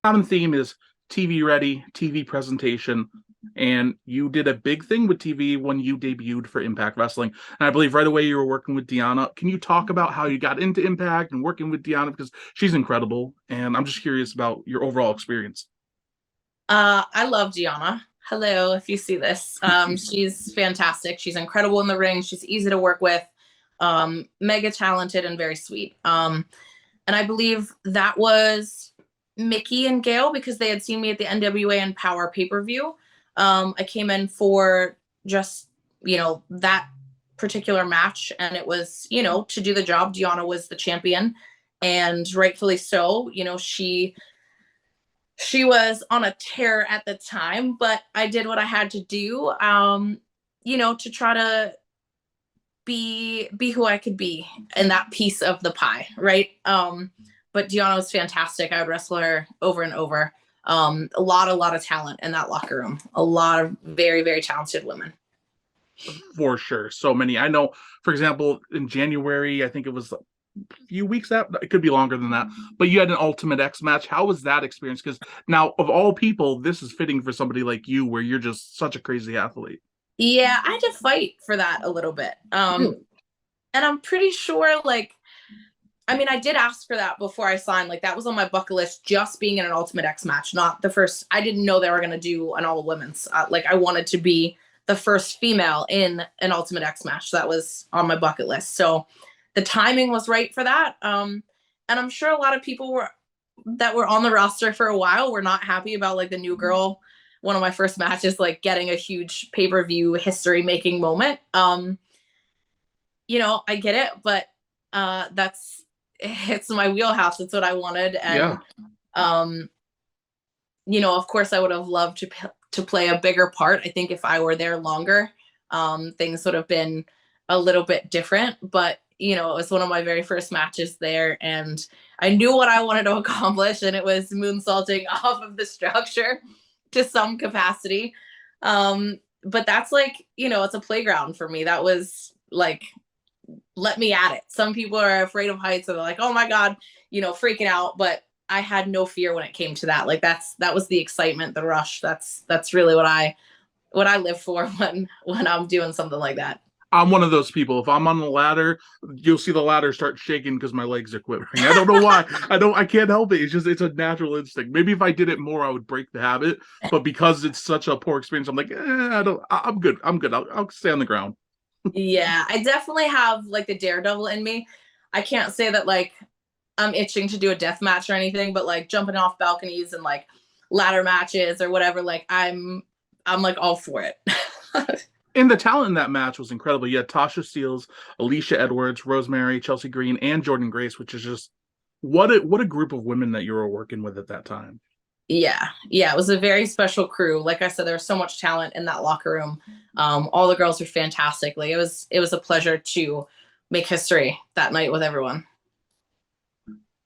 common theme is TV ready, TV presentation, and you did a big thing with TV when you debuted for Impact Wrestling. And I believe right away you were working with Deonna. Can you talk about how you got into Impact and working with Deonna? Because she's incredible, and I'm just curious about your overall experience. I love Deonna. Hello, if you see this. She's fantastic. She's incredible in the ring. She's easy to work with, mega talented and very sweet. And I believe that was Mickey and Gail because they had seen me at the NWA and Power pay-per-view. I came in for just, that particular match, and it was, to do the job. Deonna was the champion, and rightfully so. She was on a tear at the time, but I did what I had to do, to try to be who I could be in that piece of the pie, right? But Deonna was fantastic. I would wrestle her over and over. A lot of talent in that locker room. A lot of very, very talented women. For sure. So many. I know, for example, in January, I think it was a few weeks out, it could be longer than that, but you had an Ultimate X match. How was that experience? Because now, of all people, this is fitting for somebody like you where you're just such a crazy athlete. Yeah, I had to fight for that a little bit. And I'm pretty sure, I did ask for that before I signed. Like, that was on my bucket list, just being in an Ultimate X match, not the first. I didn't know they were going to do an all women's. I wanted to be the first female in an Ultimate X match. That was on my bucket list. So the timing was right for that. And I'm sure a lot of people that were on the roster for a while were not happy about the new girl. One of my first matches, getting a huge pay-per-view history making moment. I get it, but it's my wheelhouse. It's what I wanted. And, of course I would have loved to play a bigger part. I think if I were there longer, things would have been a little bit different, but it was one of my very first matches there, and I knew what I wanted to accomplish, and it was moonsaulting off of the structure to some capacity. But that's it's a playground for me. That was let me at it. Some people are afraid of heights, and they're like, oh my God, freaking out. But I had no fear when it came to that. That was the excitement, the rush. That's really what I live for when I'm doing something like that. I'm one of those people. If I'm on the ladder, you'll see the ladder start shaking because my legs are quivering. I don't know why. I can't help it. It's a natural instinct. Maybe if I did it more, I would break the habit. But because it's such a poor experience, I'm like, I'm good. I'll stay on the ground. Yeah, I definitely have the daredevil in me. I can't say that I'm itching to do a death match or anything, but jumping off balconies and ladder matches or whatever, I'm all for it. And the talent in that match was incredible. You had Tasha Steeles, Alicia Edwards, Rosemary, Chelsea Green, and Jordan Grace, which is just what a group of women that you were working with at that time. Yeah, it was a very special crew. Like I said, there was so much talent in that locker room. All the girls were fantastic. It was a pleasure to make history that night with everyone.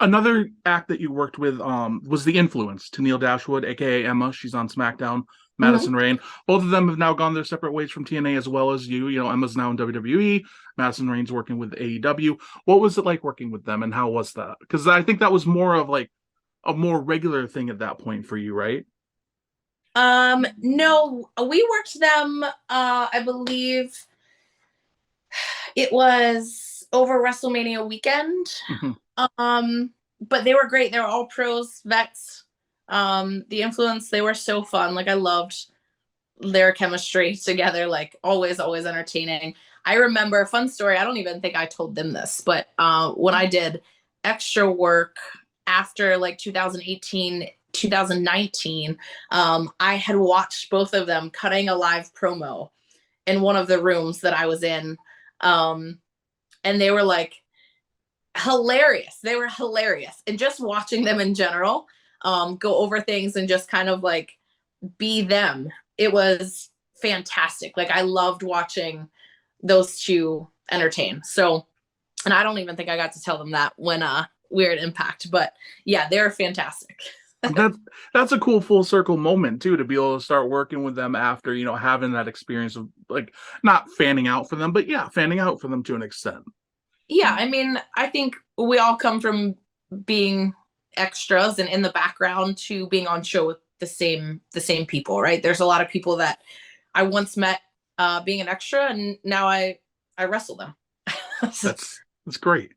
Another act that you worked with was The Influence, to Neil Dashwood, aka Emma. She's on SmackDown. Madison Rayne. Both of them have now gone their separate ways from TNA as well as you. Emma's now in WWE. Madison Rayne's working with AEW. What was it like working with them, and how was that? Because I think that was more of a more regular thing at that point for you, right? No, we worked them. I believe it was over WrestleMania weekend. But they were great. They were all pros, vets. The Influence, they were so fun. I loved their chemistry together. Always entertaining. I remember, fun story, I don't even think I told them this, but when I did extra work after 2018, 2019, I had watched both of them cutting a live promo in one of the rooms that I was in. And they were hilarious. They were hilarious. And just watching them in general, go over things and just kind of be them. It was fantastic. I loved watching those two entertain. So, and I don't even think I got to tell them that when we were at Impact, but yeah, they're fantastic. That's a cool full circle moment too, to be able to start working with them after, having that experience of not fanning out for them, but yeah, fanning out for them to an extent. Yeah, I think we all come from being extras and in the background to being on show with the same people, right? There's a lot of people that I once met being an extra, and now I wrestle them. That's great.